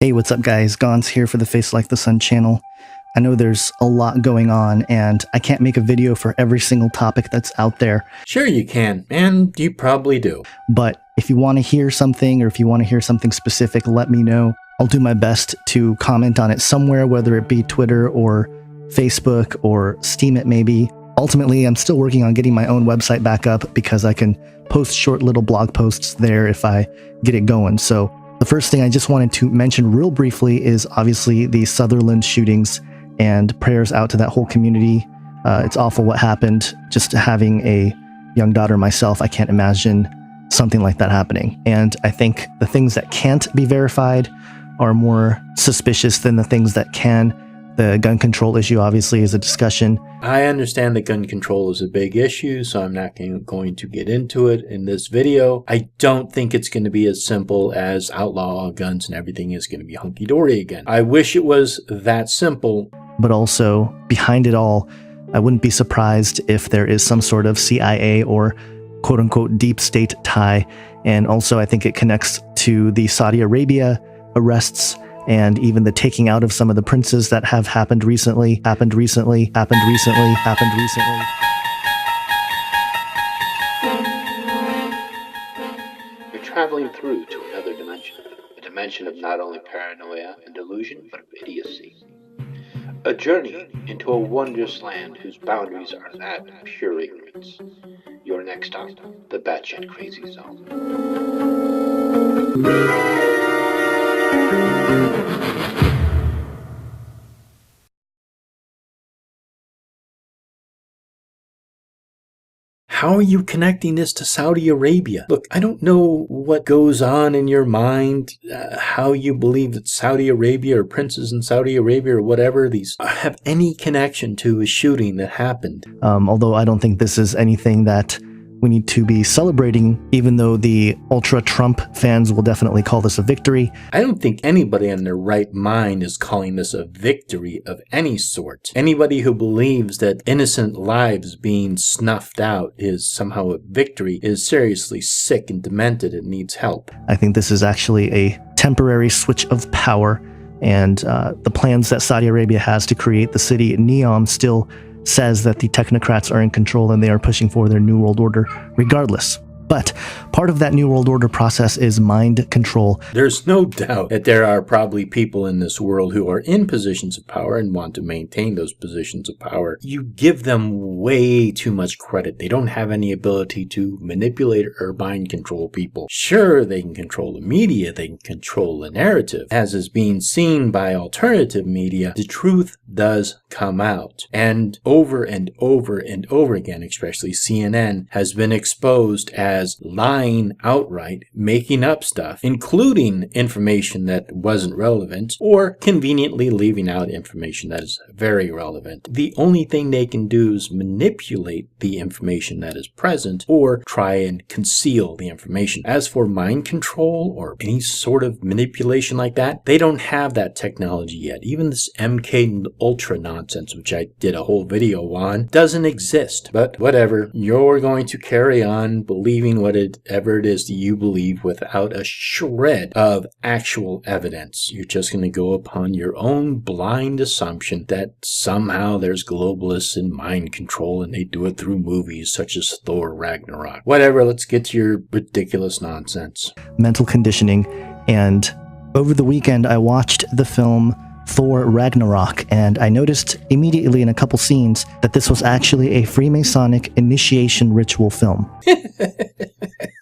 Hey, what's up guys? Gons here for the Face Like the Sun channel. I know there's a lot going on and I can't make a video for every single topic that's out there. Sure you can, and you probably do. But if you want to hear something or if you want to hear something specific, let me know. I'll do my best to comment on it somewhere, whether it be Twitter or Facebook or Steam it maybe. Ultimately, I'm still working on getting my own website back up because I can post short little blog posts there if I get it going. So the first thing I just wanted to mention real briefly is obviously the Sutherland shootings, and prayers out to that whole community. It's awful what happened. Just having a young daughter myself, I can't imagine something like that happening. And I think the things that can't be verified are more suspicious than the things that can. The gun control issue obviously is a discussion. I understand that gun control is a big issue, so I'm not going to get into it in this video. I don't think it's going to be as simple as outlaw all guns and everything is going to be hunky-dory again. I wish it was that simple. But also, behind it all, I wouldn't be surprised if there is some sort of CIA or quote-unquote deep state tie. And also, I think it connects to the Saudi Arabia arrests and even the taking out of some of the princes that have happened recently. You're traveling through to another dimension, a dimension of not only paranoia and delusion, but of idiocy. A journey into a wondrous land whose boundaries are that of pure ignorance. Your next stop, the batshit crazy zone. How are you connecting this to Saudi Arabia? Look, I don't know what goes on in your mind, how you believe that Saudi Arabia or princes in Saudi Arabia or whatever these have any connection to a shooting that happened. Although I don't think this is anything that we need to be celebrating, even though the ultra-Trump fans will definitely call this a victory. I don't think anybody in their right mind is calling this a victory of any sort. Anybody who believes that innocent lives being snuffed out is somehow a victory is seriously sick and demented and needs help. I think this is actually a temporary switch of power, and the plans that Saudi Arabia has to create the city Neom still says that the technocrats are in control and they are pushing for their New World Order regardless. But part of that New World Order process is mind control. There's no doubt that there are probably people in this world who are in positions of power and want to maintain those positions of power. You give them way too much credit. They don't have any ability to manipulate or mind control people. Sure, they can control the media, they can control the narrative. As is being seen by alternative media, the truth does come out. And over and over and over again, especially CNN, has been exposed as lying outright, making up stuff, including information that wasn't relevant, or conveniently leaving out information that is very relevant. The only thing they can do is manipulate the information that is present, or try and conceal the information. As for mind control, or any sort of manipulation like that, they don't have that technology yet. Even this MK Ultra nonsense, which I did a whole video on, doesn't exist. But whatever, you're going to carry on believing whatever it is that you believe without a shred of actual evidence. You're just going to go upon your own blind assumption that somehow there's globalists and mind control and they do it through movies such as Thor, Ragnorak. Whatever, let's get to your ridiculous nonsense. Mental conditioning. And over the weekend, I watched the film Thor, Ragnarok, and I noticed immediately in a couple scenes that this was actually a Freemasonic initiation ritual film.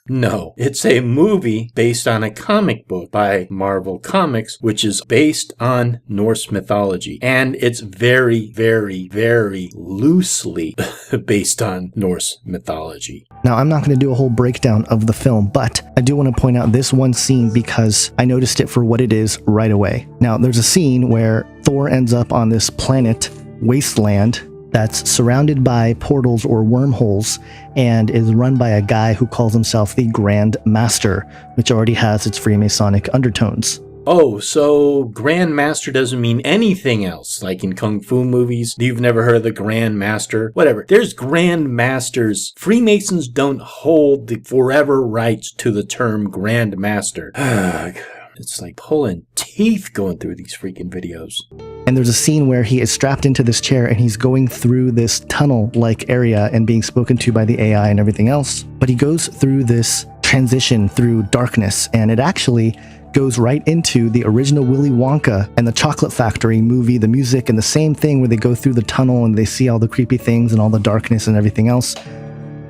No, it's a movie based on a comic book by Marvel Comics, which is based on Norse mythology. And it's very, very, very loosely based on Norse mythology. Now, I'm not going to do a whole breakdown of the film, but I do want to point out this one scene because I noticed it for what it is right away. Now, there's a scene where Thor ends up on this planet, Wasteland, that's surrounded by portals or wormholes and is run by a guy who calls himself the Grand Master, which already has its Freemasonic undertones. Oh, so Grand Master doesn't mean anything else, like in Kung Fu movies. You've never heard of the Grand Master? Whatever. There's Grand Masters. Freemasons don't hold the forever rights to the term Grand Master. It's like pulling teeth teeth going through these freaking videos. And there's a scene where he is strapped into this chair and he's going through this tunnel-like area and being spoken to by the AI and everything else. But he goes through this transition through darkness, and it actually goes right into the original Willy Wonka and the Chocolate Factory movie, the music, and the same thing where they go through the tunnel and they see all the creepy things and all the darkness and everything else.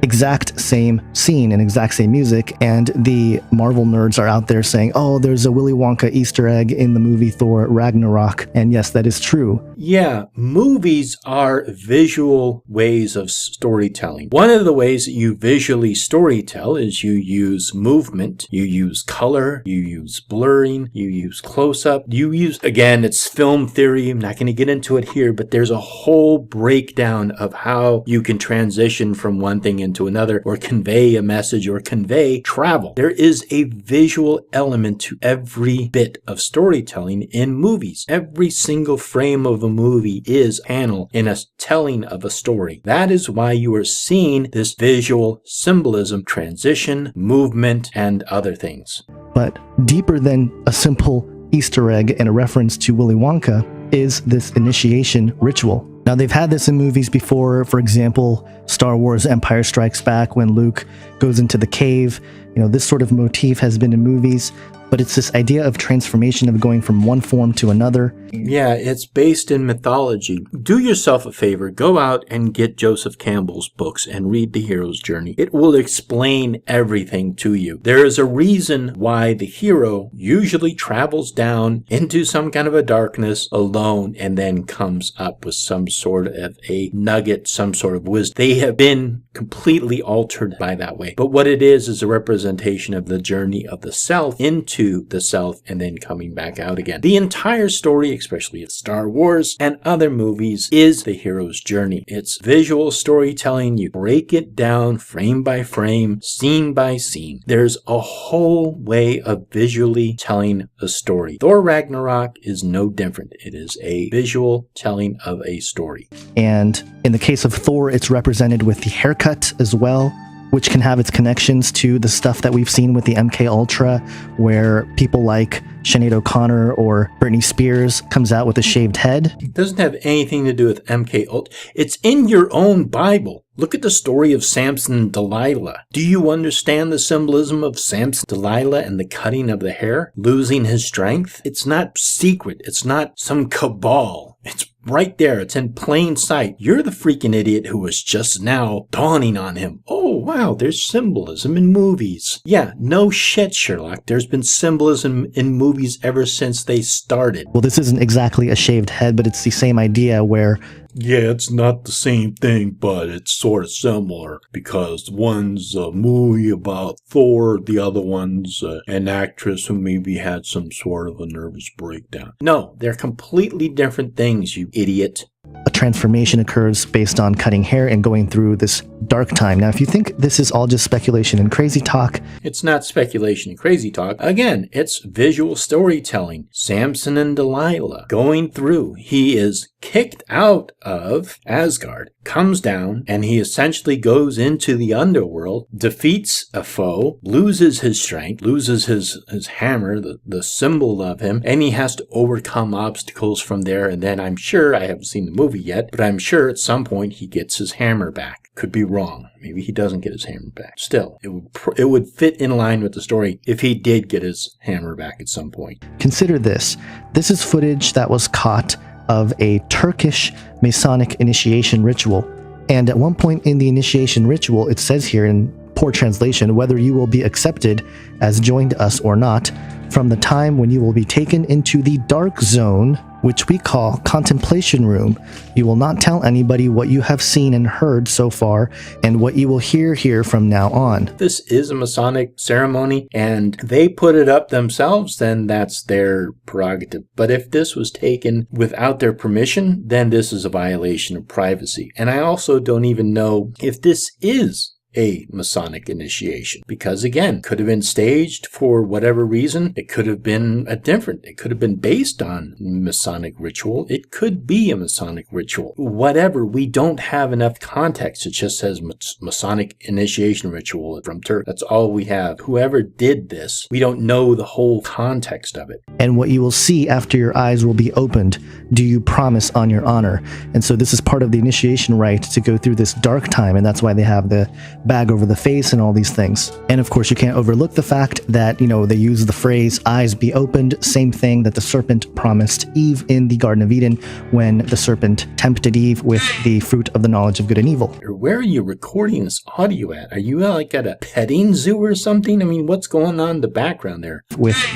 Exact same scene and exact same music, and the Marvel nerds are out there saying, oh, there's a Willy Wonka Easter egg in the movie Thor Ragnarok, and yes, that is true. Yeah, movies are visual ways of storytelling. One of the ways that you visually storytell is you use movement, you use color, you use blurring, you use close-up, you use, again, it's film theory, I'm not going to get into it here, but there's a whole breakdown of how you can transition from one thing into another, or convey a message, or convey travel. There is a visual element to every bit of storytelling in movies. Every single frame of a movie is panel in a telling of a story. That is why you are seeing this visual symbolism, transition, movement, and other things. But deeper than a simple Easter egg and a reference to Willy Wonka is this initiation ritual. Now, they've had this in movies before. For example, Star Wars Empire Strikes Back, when Luke goes into the cave. This sort of motif has been in movies, but it's this idea of transformation, of going from one form to another. Yeah, it's based in mythology. Do yourself a favor, go out and get Joseph Campbell's books and read The Hero's Journey. It will explain everything to you. There is a reason why the hero usually travels down into some kind of a darkness alone and then comes up with some sort of a nugget, some sort of wisdom. They have been completely altered by that way. But what it is a representation of the journey of the self into the self and then coming back out again. The entire story, especially in Star Wars and other movies, is the hero's journey. It's visual storytelling. You break it down frame by frame, scene by scene. There's a whole way of visually telling a story. Thor Ragnarok is no different. It is a visual telling of a story. And in the case of Thor, it's represented with the haircut as well, which can have its connections to the stuff that we've seen with the MK Ultra, where people like Sinead O'Connor or Britney Spears comes out with a shaved head. It doesn't have anything to do with MK Ultra. It's in your own Bible. Look at the story of Samson and Delilah. Do you understand the symbolism of Samson, Delilah, and the cutting of the hair? Losing his strength? It's not secret. It's not some cabal. It's right there. It's in plain sight. You're the freaking idiot who was just now dawning on him. Oh, wow, there's symbolism in movies. Yeah, no shit, Sherlock. There's been symbolism in movies ever since they started. Well, this isn't exactly a shaved head, but it's the same idea where... Yeah, it's not the same thing, but it's sort of similar, because one's a movie about Thor, the other one's an actress who maybe had some sort of a nervous breakdown. No, they're completely different things, you idiot. A transformation occurs based on cutting hair and going through this dark time. Now, if you think this is all just speculation and crazy talk... It's not speculation and crazy talk. Again, it's visual storytelling. Samson and Delilah going through. He is kicked out of Asgard, comes down, and he essentially goes into the underworld, defeats a foe, loses his strength, loses his hammer, the symbol of him, and he has to overcome obstacles from there. And then I'm sure, I haven't seen the movie yet, but I'm sure at some point he gets his hammer back. Could be wrong. Maybe he doesn't get his hammer back. Still, it would fit in line with the story if he did get his hammer back at some point. Consider this. This is footage that was caught of a Turkish Masonic initiation ritual. And at one point in the initiation ritual, it says here in poor translation, whether you will be accepted as joined us or not, from the time when you will be taken into the dark zone, which we call contemplation room. You will not tell anybody what you have seen and heard so far, and what you will hear here from now on. This is a Masonic ceremony, and they put it up themselves, then that's their prerogative. But if this was taken without their permission, then this is a violation of privacy. And I also don't even know if this is a Masonic initiation. Because again, could have been staged for whatever reason. It could have been it could have been based on Masonic ritual. It could be a Masonic ritual. Whatever, we don't have enough context. It just says Masonic initiation ritual from Turkey. That's all we have. Whoever did this, we don't know the whole context of it. And what you will see after your eyes will be opened, do you promise on your honor? And so this is part of the initiation rite to go through this dark time, and that's why they have the bag over the face and all these things. And of course, you can't overlook the fact that, they use the phrase, eyes be opened, same thing that the serpent promised Eve in the Garden of Eden when the serpent tempted Eve with the fruit of the knowledge of good and evil. Where are you recording this audio at? Are you like at a petting zoo or something? I mean, what's going on in the background there?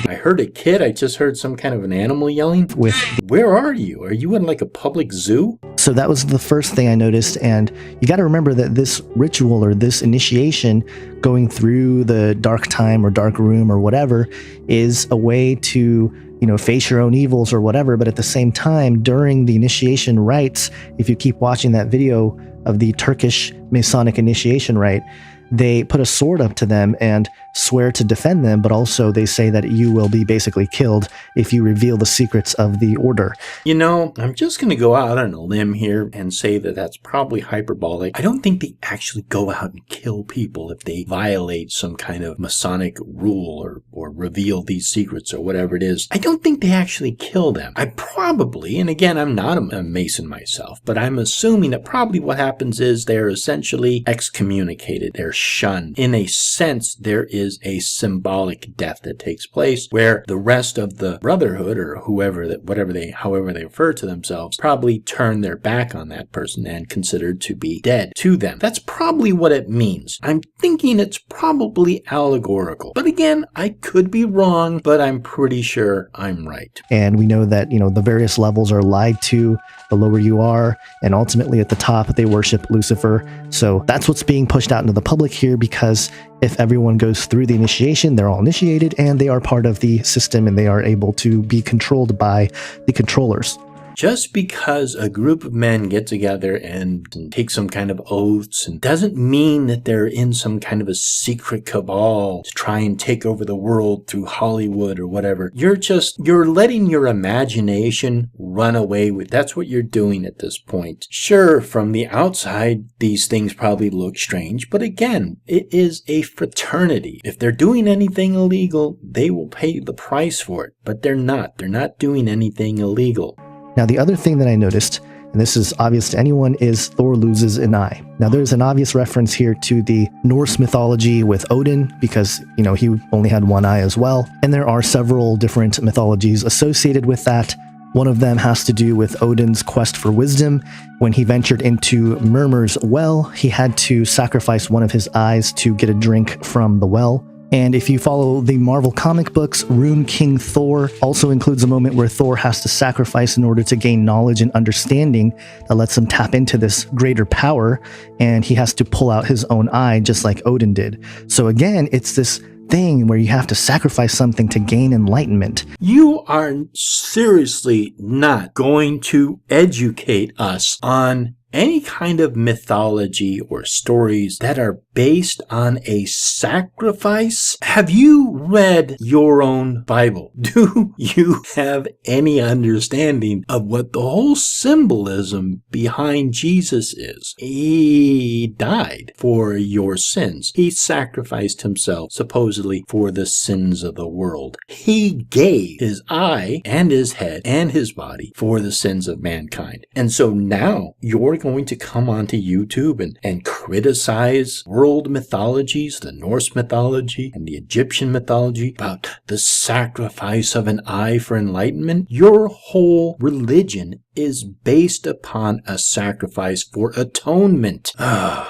I heard a kid. I just heard some kind of an animal yelling. Where are you? Are you in like a public zoo? So that was the first thing I noticed, and you got to remember that this ritual or this initiation, going through the dark time or dark room or whatever, is a way to face your own evils or whatever. But at the same time, during the initiation rites, if you keep watching that video of the Turkish Masonic initiation rite, they put a sword up to them and swear to defend them, but also they say that you will be basically killed if you reveal the secrets of the order. I'm just going to go out on a limb here and say that that's probably hyperbolic. I don't think they actually go out and kill people if they violate some kind of Masonic rule or reveal these secrets or whatever it is. I don't think they actually kill them. I probably, and again, I'm not a Mason myself, but I'm assuming that probably what happens is they're essentially excommunicated. They're shunned. In a sense, there is a symbolic death that takes place where the rest of the brotherhood or however they refer to themselves probably turn their back on that person and considered to be dead to them. That's probably what it means. I'm thinking it's probably allegorical. But again, I could be wrong, but I'm pretty sure I'm right. And we know that, the various levels are lied to, the lower you are, and ultimately at the top, they worship Lucifer. So that's what's being pushed out into the public here, because if everyone goes through the initiation, they're all initiated and they are part of the system and they are able to be controlled by the controllers. Just because a group of men get together and take some kind of oaths and doesn't mean that they're in some kind of a secret cabal to try and take over the world through Hollywood or whatever. You're letting your imagination run away with. That's what you're doing at this point. Sure, from the outside, these things probably look strange, but again, it is a fraternity. If they're doing anything illegal, they will pay the price for it, but they're not. They're not doing anything illegal. Now, the other thing that I noticed, and this is obvious to anyone, is Thor loses an eye. Now, there's an obvious reference here to the Norse mythology with Odin, because, he only had one eye as well. And there are several different mythologies associated with that. One of them has to do with Odin's quest for wisdom. When he ventured into Myrmir's well, he had to sacrifice one of his eyes to get a drink from the well. And if you follow the Marvel comic books, Rune King Thor also includes a moment where Thor has to sacrifice in order to gain knowledge and understanding that lets him tap into this greater power, and he has to pull out his own eye just like Odin did. So again, it's this thing where you have to sacrifice something to gain enlightenment. You are seriously not going to educate us on any kind of mythology or stories that are based on a sacrifice? Have you read your own Bible? Do you have any understanding of what the whole symbolism behind Jesus is? He died for your sins. He sacrificed himself, supposedly, for the sins of the world. He gave his eye and his head and his body for the sins of mankind. And so now you're going to come onto YouTube and criticize world mythologies, the Norse mythology and the Egyptian mythology, about the sacrifice of an eye for enlightenment. Your whole religion is based upon a sacrifice for atonement. How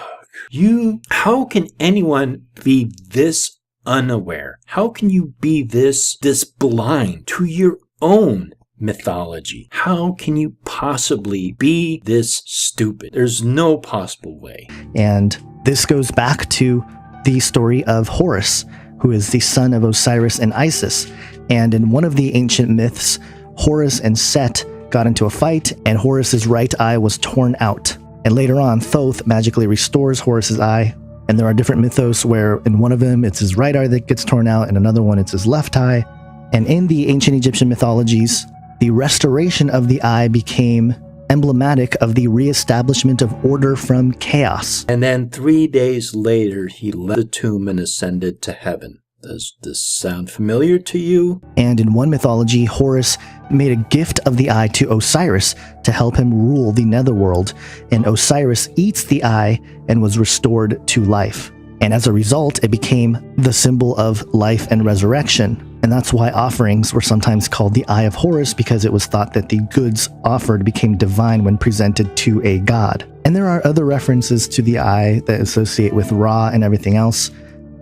can anyone be this unaware? How can you be this blind to your own mythology? How can you possibly be this stupid? There's no possible way. And this goes back to the story of Horus, who is the son of Osiris and Isis. And in one of the ancient myths, Horus and Set got into a fight, and Horus's right eye was torn out. And later on, Thoth magically restores Horus's eye, And there are different mythos where in one of them it's his right eye that gets torn out, and another one it's his left eye. And in the ancient Egyptian mythologies, the restoration of the eye became emblematic of the reestablishment of order from chaos. And then 3 days later, he left the tomb and ascended to heaven. Does this sound familiar to you? And in one mythology, Horus made a gift of the eye to Osiris to help him rule the netherworld, and Osiris eats the eye and was restored to life. And as a result, it became the symbol of life and resurrection. And that's why offerings were sometimes called the Eye of Horus, because it was thought that the goods offered became divine when presented to a god. And there are other references to the eye that associate with Ra and everything else.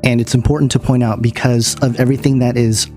And it's important to point out, because of everything that is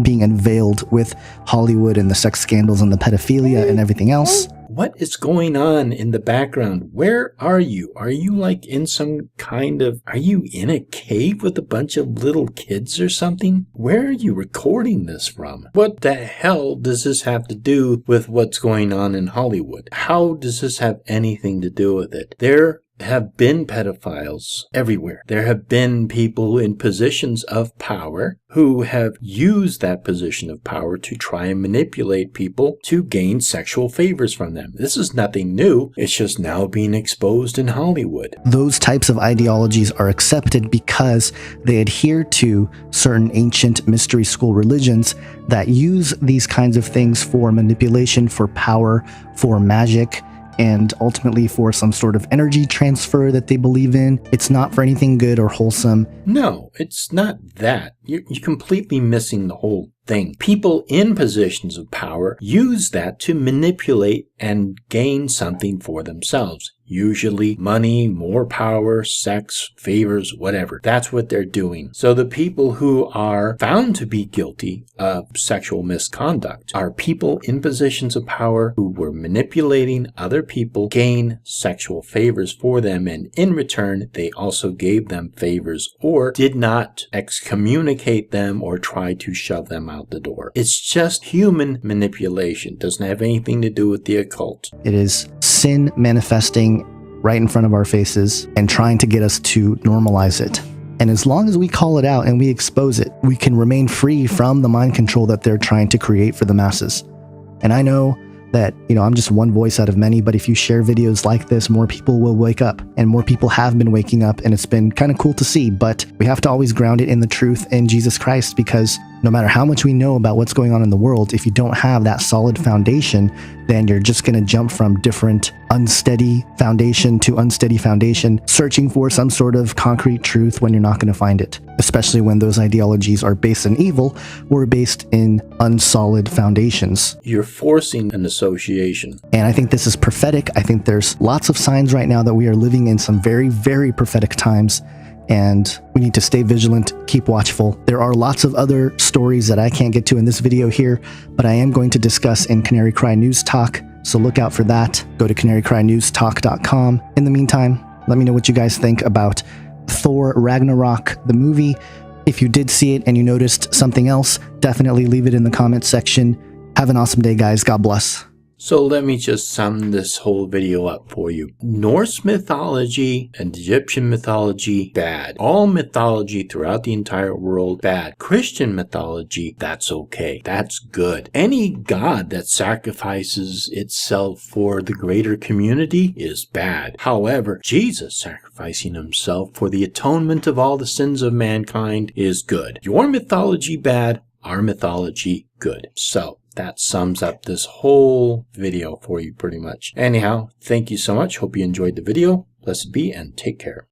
being unveiled with Hollywood and the sex scandals and the pedophilia and everything else. What is going on in the background? Where are you? Are you like in some kind of, are you in a cave with a bunch of little kids or something? Where are you recording this from? What the hell does this have to do with what's going on in Hollywood? How does this have anything to do with it? There have been pedophiles everywhere. There have been people in positions of power who have used that position of power to try and manipulate people to gain sexual favors from them. This is nothing new. It's just now being exposed in Hollywood. Those types of ideologies are accepted because they adhere to certain ancient mystery school religions that use these kinds of things for manipulation, for power, for magic, and ultimately for some sort of energy transfer that they believe in. It's not for anything good or wholesome. No, it's not that. You're completely missing the whole thing. People in positions of power use that to manipulate and gain something for themselves. Usually money, more power, sex, favors, whatever. That's what they're doing. So the people who are found to be guilty of sexual misconduct are people in positions of power who were manipulating other people, gain sexual favors for them, and in return, they also gave them favors or did not excommunicate them or try to shove them out the door. It's just human manipulation. It doesn't have anything to do with the occult. It is sin manifesting right in front of our faces and trying to get us to normalize it. And as long as we call it out and we expose it, we can remain free from the mind control that they're trying to create for the masses. And I know that, I'm just one voice out of many, but if you share videos like this, more people will wake up, and more people have been waking up, and it's been kind of cool to see. But we have to always ground it in the truth in Jesus Christ, because no matter how much we know about what's going on in the world, if you don't have that solid foundation, then you're just going to jump from different unsteady foundation to unsteady foundation, searching for some sort of concrete truth when you're not going to find it, especially when those ideologies are based in evil or based in unsolid foundations. You're forcing an association. And I think this is prophetic. I think there's lots of signs right now that we are living in some very, very prophetic times. And we need to stay vigilant, keep watchful. There are lots of other stories that I can't get to in this video here, but I am going to discuss in Canary Cry News Talk, so look out for that. Go to canarycrynewstalk.com. In the meantime, let me know what you guys think about Thor Ragnarok, the movie. If you did see it and you noticed something else, definitely leave it in the comments section. Have an awesome day, guys. God bless. So let me just sum this whole video up for you. Norse mythology and Egyptian mythology, bad. All mythology throughout the entire world, bad. Christian mythology, that's okay. That's good. Any god that sacrifices itself for the greater community is bad. However, Jesus sacrificing himself for the atonement of all the sins of mankind is good. Your mythology bad, our mythology good. So that sums up this whole video for you pretty much. Anyhow, thank you so much. Hope you enjoyed the video. Blessed be and take care.